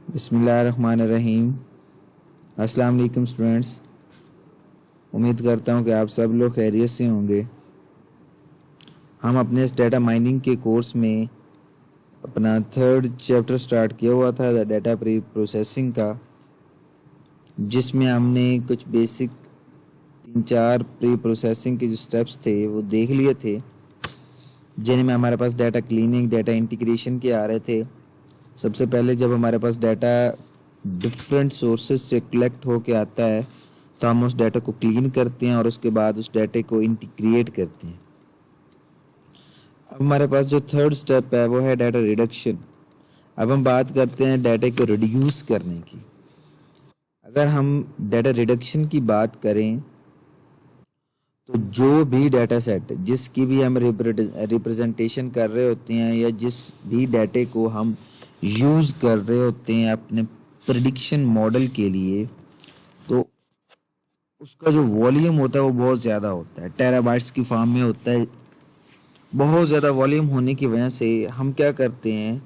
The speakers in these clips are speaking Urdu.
بسم اللہ الرحمن الرحیم۔ السلام علیکم اسٹوڈنٹس، امید کرتا ہوں کہ آپ سب لوگ خیریت سے ہوں گے۔ ہم اپنے اس ڈیٹا مائننگ کے کورس میں اپنا 3rd چیپٹر سٹارٹ کیا ہوا تھا ڈیٹا پری پروسیسنگ کا، جس میں ہم نے کچھ بیسک 3-4 پری پروسیسنگ کے جو سٹیپس تھے وہ دیکھ لیے تھے، جن میں ہمارے پاس ڈیٹا کلیننگ، ڈیٹا انٹیگریشن کے آ رہے تھے۔ سب سے پہلے جب ہمارے پاس ڈیٹا ڈفرینٹ سورسز سے کلیکٹ ہو کے آتا ہے تو ہم اس ڈیٹا کو کلین کرتے ہیں اور اس کے بعد اس ڈیٹے کو انٹیگریٹ کرتے ہیں۔ اب ہمارے پاس جو 3rd سٹیپ ہے وہ ہے ڈیٹا ریڈکشن۔ اب ہم بات کرتے ہیں ڈیٹا کو ریڈیوس کرنے کی۔ اگر ہم ڈیٹا ریڈکشن کی بات کریں تو جو بھی ڈیٹا سیٹ جس کی بھی ہم ریپرزنٹیشن کر رہے ہوتے ہیں یا جس بھی ڈیٹے کو ہم یوز کر رہے ہوتے ہیں اپنے پریڈکشن ماڈل کے لیے، تو اس کا جو والیوم ہوتا ہے وہ بہت زیادہ ہوتا ہے، ٹیرا بائٹس کی فارم میں ہوتا ہے۔ بہت زیادہ والیوم ہونے کی وجہ سے ہم کیا کرتے ہیں،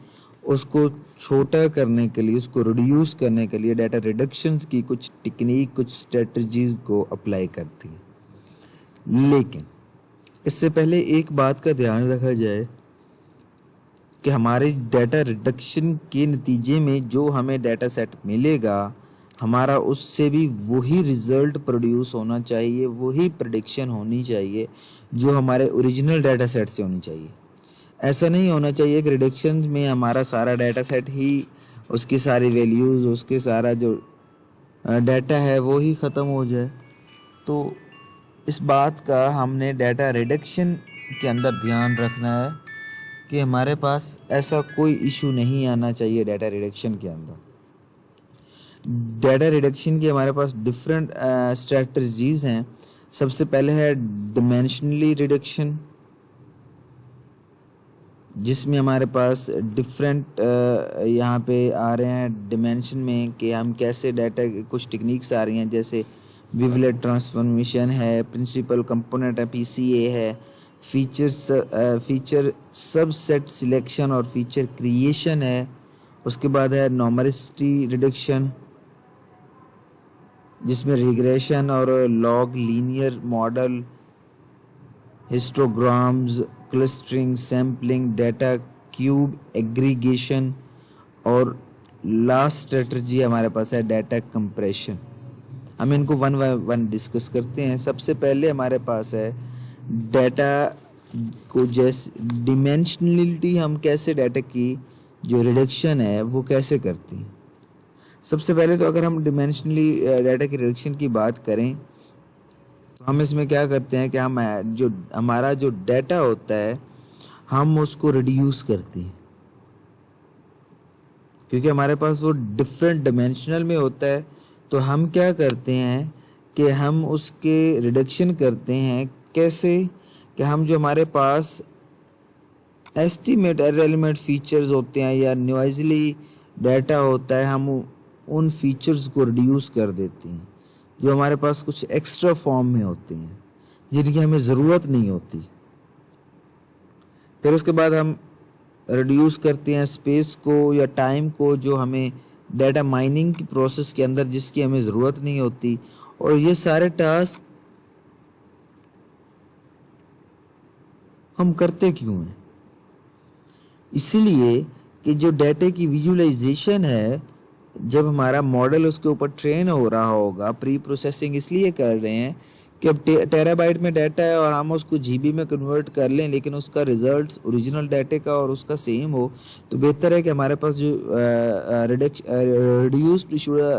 اس کو چھوٹا کرنے کے لیے، اس کو ریڈیوس کرنے کے لیے ڈیٹا ریڈکشنز کی کچھ ٹیکنیک، کچھ اسٹریٹجیز کو اپلائی کرتے ہیں۔ لیکن اس سے پہلے ایک بات کا دھیان رکھا جائے کہ ہمارے ڈیٹا ریڈکشن کے نتیجے میں جو ہمیں ڈیٹا سیٹ ملے گا، ہمارا اس سے بھی وہی ریزلٹ پروڈیوس ہونا چاہیے، وہی پریڈکشن ہونی چاہیے جو ہمارے اوریجنل ڈیٹا سیٹ سے ہونی چاہیے۔ ایسا نہیں ہونا چاہیے کہ ریڈکشن میں ہمارا سارا ڈیٹا سیٹ ہی، اس کی ساری ویلیوز، اس کے سارا جو ڈیٹا ہے وہی ختم ہو جائے۔ تو اس بات کا ہم نے ڈیٹا ریڈکشن کے اندر دھیان رکھنا ہے کہ ہمارے پاس ایسا کوئی ایشو نہیں آنا چاہیے ڈیٹا ریڈکشن کے اندر۔ ڈیٹا ریڈکشن کی ہمارے پاس ڈفرینٹ اسٹریٹجیز ہیں۔ سب سے پہلے ہے ڈیمینشنلی ریڈکشن، جس میں ہمارے پاس ڈفرینٹ یہاں پہ آ رہے ہیں ڈیمینشن میں کہ ہم کیسے ڈیٹا، کچھ ٹیکنیکس آ رہی ہیں جیسے ویولیٹ ٹرانسفارمیشن ہے، پرنسپل کمپوننٹ ہے، پی سی اے ہے، فیچر سب سیٹ سلیکشن اور فیچر کریشن ہے۔ اس کے بعد ہے نومرسٹی ریڈکشن، جس میں ریگریشن اور log linear model, histograms, clustering, sampling, data cube aggregation, اور لاسٹ اسٹریٹجی ہمارے پاس ہے ڈیٹا کمپریشن۔ ہم ان کو ون بائی ون ڈسکس کرتے ہیں۔ سب سے پہلے ہمارے پاس ہے ڈیٹا کو جیسے ڈیمینشنلٹی، ہم کیسے ڈیٹا کی جو ریڈکشن ہے وہ کیسے کرتے ہیں۔ سب سے پہلے تو اگر ہم ڈیمینشنلی ڈیٹا کی ریڈکشن کی بات کریں تو ہم اس میں کیا کرتے ہیں کہ ہم جو ہمارا جو ڈیٹا ہوتا ہے ہم اس کو ریڈیوس کرتے ہیں، کیونکہ ہمارے پاس وہ ڈفرینٹ ڈیمینشنل میں ہوتا ہے۔ تو ہم کیا کرتے ہیں کہ ہم اس کے ریڈکشن کرتے ہیں کیسے کہ ہم جو ہمارے پاس ایسٹیمیٹ ایلیمنٹ فیچرز ہوتے ہیں یا نوائزلی ڈیٹا ہوتا ہے، ہم ان فیچرز کو ریڈیوس کر دیتے ہیں جو ہمارے پاس کچھ ایکسٹرا فارم میں ہوتے ہیں جن کی ہمیں ضرورت نہیں ہوتی۔ پھر اس کے بعد ہم ریڈیوس کرتے ہیں اسپیس کو یا ٹائم کو جو ہمیں ڈیٹا مائننگ کی پروسیس کے اندر جس کی ہمیں ضرورت نہیں ہوتی۔ اور یہ سارے ٹاسک ہم کرتے کیوں ہیں؟ اسی لیے کہ جو ڈیٹا کی ویژولائزیشن ہے، جب ہمارا ماڈل اس کے اوپر ٹرین ہو رہا ہوگا، پری پروسیسنگ اس لیے کر رہے ہیں کہ اب ٹیرا بائٹ میں ڈیٹا ہے اور ہم اس کو جی بی میں کنورٹ کر لیں، لیکن اس کا ریزلٹس اوریجنل ڈیٹے کا اور اس کا سیم ہو، تو بہتر ہے کہ ہمارے پاس جو ریڈیوسڈ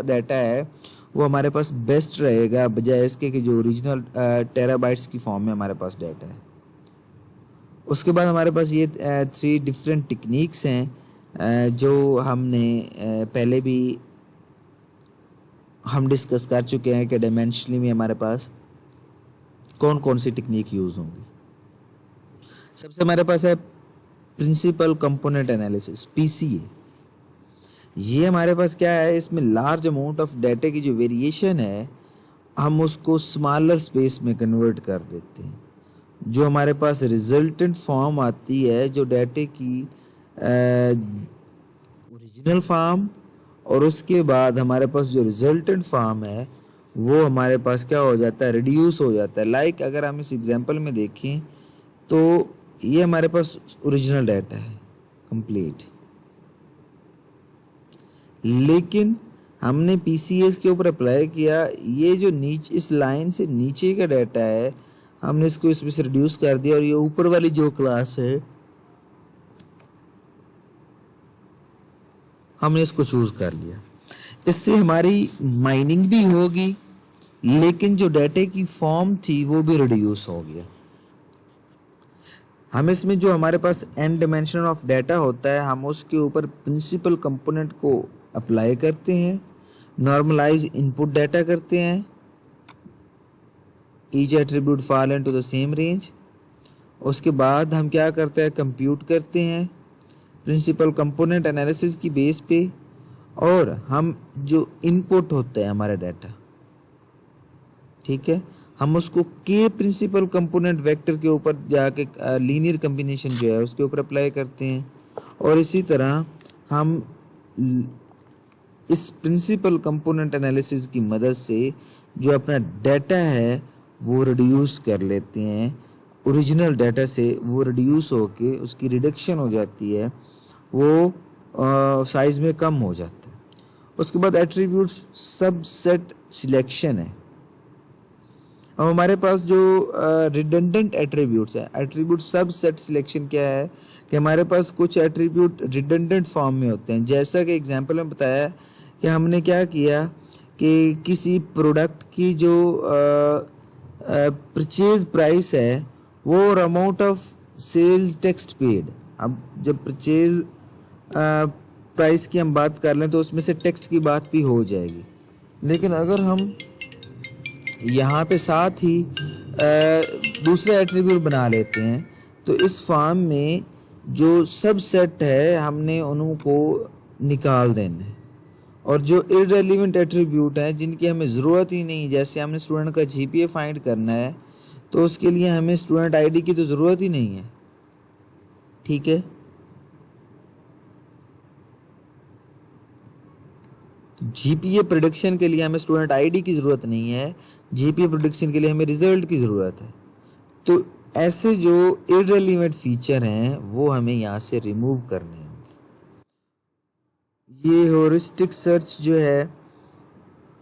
ڈیٹا ہے وہ ہمارے پاس بیسٹ رہے گا، بجائے اس کے کہ جو اوریجنل ٹیرا بائٹس کی فارم میں ہمارے پاس ڈیٹا ہے۔ اس کے بعد ہمارے پاس یہ 3 ڈفرینٹ ٹیکنیکس ہیں جو ہم نے پہلے بھی ہم ڈسکس کر چکے ہیں کہ ڈائمینشنلی میں ہمارے پاس کون کون سی ٹیکنیک یوز ہوں گی۔ سب سے ہمارے پاس ہے پرنسپل کمپوننٹ انالیسس، پی سی اے۔ یہ ہمارے پاس کیا ہے، اس میں لارج اماؤنٹ آف ڈیٹا کی جو ویریشن ہے ہم اس کو اسمالر اسپیس میں کنورٹ کر دیتے ہیں۔ جو ہمارے پاس ریزلٹنٹ فارم آتی ہے جو ڈیٹے کی اوریجنل فارم اور اس کے بعد ہمارے پاس جو ریزلٹنٹ فارم ہے وہ ہمارے پاس کیا ہو جاتا ہے، ریڈیوس ہو جاتا ہے. لائک اگر ہم اس ایگزامپل میں دیکھیں تو یہ ہمارے پاس اوریجنل ڈیٹا ہے کمپلیٹ، لیکن ہم نے پی سی ایس کے اوپر اپلائی کیا. یہ جو اس لائن سے نیچے کا ڈیٹا ہے ہم نے اس کو اس میں سے ریڈیوس کر دیا، اور یہ اوپر والی جو کلاس ہے ہم نے اس کو چوز کر لیا. اس سے ہماری مائننگ بھی ہوگی، لیکن جو ڈیٹا کی فارم تھی وہ بھی ریڈیوس ہو گیا. ہم اس میں جو ہمارے پاس n ڈائمینشن آف ڈیٹا ہوتا ہے ہم اس کے اوپر پرنسپل کمپوننٹ کو اپلائی کرتے ہیں، نارملائز ان پٹ ڈیٹا کرتے ہیں، each attribute fall into the same range. اس کے بعد ہم کیا کرتے ہیں، کمپیوٹ کرتے ہیں پرنسپل کمپوننٹ انالیسس کی بیس پہ، اور ہم جو ان پٹ ہوتا ہے ہمارا ڈیٹا، ٹھیک ہے، ہم اس کو کے پرنسپل کمپوننٹ ویکٹر کے اوپر جا کے لینئر کمبینیشن جو ہے اس کے اوپر اپلائی کرتے ہیں. اور اسی طرح ہم اس پرنسپل کمپوننٹ انالیسس کی مدد سے جو اپنا ڈیٹا ہے وہ ریڈیوس کر لیتے ہیں. اوریجنل ڈیٹا سے وہ ریڈیوس ہو کے اس کی ریڈکشن ہو جاتی ہے، وہ سائز میں کم ہو جاتا ہے. اس کے بعد ایٹریبیوٹ سب سیٹ سلیکشن ہے. اب ہمارے پاس جو ریڈنڈنٹ ایٹریبیوٹس ہیں، ایٹریبیوٹ سب سیٹ سلیکشن کیا ہے کہ ہمارے پاس کچھ ایٹریبیوٹ ریڈنڈنٹ فارم میں ہوتے ہیں. جیسا کہ ایگزامپل میں بتایا کہ ہم نے کیا کیا کہ کسی پروڈکٹ کی جو پرچیز پرائس ہے وہ اور amount of sales tax paid. اب جب پرچیز پرائس کی ہم بات کر لیں تو اس میں سے ٹیکسٹ کی بات بھی ہو جائے گی، لیکن اگر ہم یہاں پہ ساتھ ہی دوسرے ایٹریبیوٹ بنا لیتے ہیں تو اس فارم میں جو سب سیٹ ہے ہم نے انہوں کو نکال دینا ہے، اور جو ارریلیونٹ ایٹریبیوٹ ہیں جن کی ہمیں ضرورت ہی نہیں، جیسے ہم نے اسٹوڈنٹ کا جی پی اے فائنڈ کرنا ہے تو اس کے لیے ہمیں اسٹوڈنٹ آئی ڈی کی تو ضرورت ہی نہیں ہے، ٹھیک ہے. جی پی اے پریڈکشن کے لیے ہمیں اسٹوڈنٹ آئی ڈی کی ضرورت نہیں ہے، جی پی اے پریڈکشن کے لیے ہمیں ریزلٹ کی ضرورت ہے. تو ایسے جو ارریلیونٹ فیچر ہیں وہ ہمیں یہاں سے ریموو کرنے ہوں گے. یہ ہیورسٹک سرچ جو ہے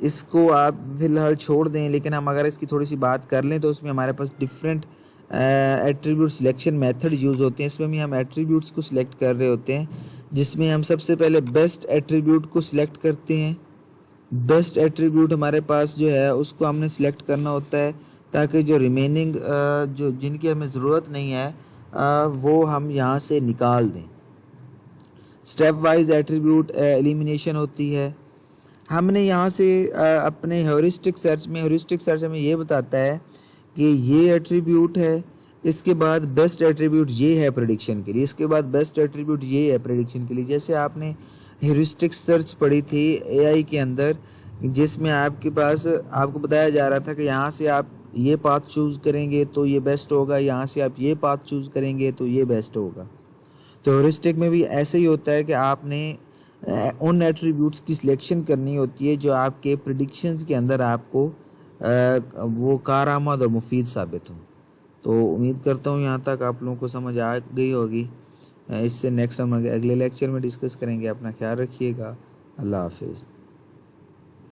اس کو آپ فی الحال چھوڑ دیں، لیکن ہم اگر اس کی تھوڑی سی بات کر لیں تو اس میں ہمارے پاس different attribute selection method use ہوتے ہیں. اس میں بھی ہم ایٹریبیوٹس کو سلیکٹ کر رہے ہوتے ہیں، جس میں ہم سب سے پہلے بیسٹ ایٹریبیوٹ کو سلیکٹ کرتے ہیں. بیسٹ ایٹریبیوٹ ہمارے پاس جو ہے اس کو ہم نے سلیکٹ کرنا ہوتا ہے تاکہ جو ریمیننگ جو جن کی ہمیں ضرورت نہیں ہے وہ ہم یہاں سے نکال دیں. اسٹیپ وائز ایٹریبیوٹ ایلیمینیشن ہوتی ہے. ہم نے یہاں سے اپنے ہیورسٹک سرچ ہمیں یہ بتاتا ہے کہ یہ ایٹریبیوٹ ہے، اس کے بعد بیسٹ ایٹریبیوٹ یہ ہے پریڈکشن کے لیے، اس کے بعد بیسٹ ایٹریبیوٹ یہ ہے پریڈکشن کے لیے. جیسے آپ نے ہیورسٹک سرچ پڑھی تھی اے آئی کے اندر، جس میں آپ کے پاس آپ کو بتایا جا رہا تھا کہ یہاں سے آپ یہ پاتھ چوز کریں گے تو یہ بیسٹ ہوگا، یہاں سے آپ یہ پاتھ چوز کریں گے تو یہ بیسٹ ہوگا. تو ہیورسٹک میں بھی ایسے ہی ہوتا ہے کہ آپ نے ان ایٹریبیوٹس کی سلیکشن کرنی ہوتی ہے جو آپ کے پریڈکشنز کے اندر آپ کو وہ کارآمد اور مفید ثابت ہوں. تو امید کرتا ہوں یہاں تک آپ لوگوں کو سمجھ آ گئی ہوگی. اس سے نیکسٹ ہم اگلے لیکچر میں ڈسکس کریں گے. اپنا خیال رکھیے گا. اللہ حافظ.